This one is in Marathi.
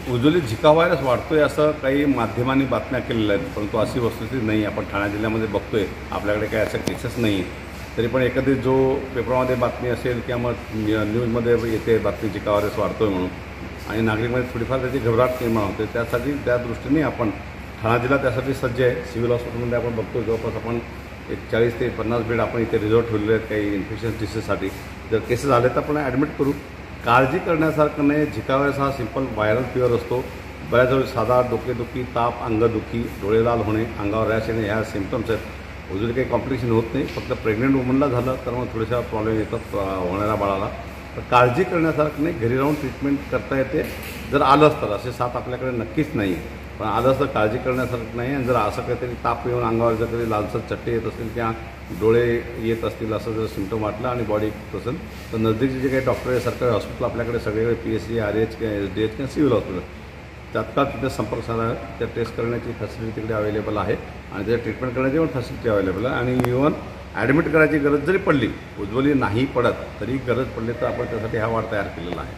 उजवली झिका व्हायरस वाढतोय असं काही माध्यमांनी बातम्या केलेल्या आहेत, परंतु अशी वस्तुस्थिती नाही. आपण ठाणे जिल्ह्यामध्ये बघतोय, आपल्याकडे काही अशा केसेस नाही आहे. तरी पण एखादी जो पेपरमध्ये बातमी असेल किंवा मग न्यूजमध्ये येते बातमी झिका व्हायरस वाढतो आहे म्हणून, आणि नागरिकांमध्ये थोडीफार त्याची घबराट निर्माण होते. त्यासाठी त्या दृष्टीने आपण ठाणा जिल्हा त्यासाठी सज्ज आहे. सिव्हिल हॉस्पिटलमध्ये आपण बघतो जवळपास आपण एक 40 ते 50 बेड आपण इथे रिझॉर्ट ठेवलेले आहेत काही इन्फेक्शन डिसीजसाठी. जर केसेस आले तर आपण ॲडमिट करू. काळजी करण्यासारखं नाही. झिका व्हायरस हा सिंपल व्हायरल फीवर असतो. बऱ्याच वेळी साधा डोकेदुखी, ताप, अंगदुखी, डोळे लाल होणे, अंगावर रॅश येणे ह्या सिम्पटम्स आहेत. अजून काही कॉम्प्लिकेशन होत नाही. फक्त प्रेग्नंट वुमनला झालं तर मग थोडेशा प्रॉब्लेम येतात होणाऱ्या बाळाला. तर काळजी करण्यासारखं नाही. घरी राहून ट्रीटमेंट करता येते. जर आलंच तर असे साथ आपल्याकडे नक्कीच नाही आहे, पण आलंच तर काळजी करण्यासारखं नाही. आणि जर असं काहीतरी ताप येऊन अंगावर जर कधी लालसर चट्टे येत असतील किंवा डोळे येत असतील असं जर सिम्पटम वाटलं आणि बॉडी असेल तर नजदीकचे जे काही डॉक्टर आहे, सरकारी हॉस्पिटल आपल्याकडे सगळीकडे PSC, RH किंवा SDH किंवा सिव्हिल हॉस्पिटल तात्काळ तिथे संपर्क साधा. त्या टेस्ट करण्याची फॅसिलिटी तिकडे अवेलेबल आहे आणि त्याच्या ट्रीटमेंट करण्याची पण फॅसिलिटी अवेलेबल आहे. आणि इव्हन ॲडमिट करायची गरज जरी पडली, उज्ज्वली नाही पडत तरी गरज पडली तर आपण त्यासाठी हा वार्ड तयार केलेला आहे.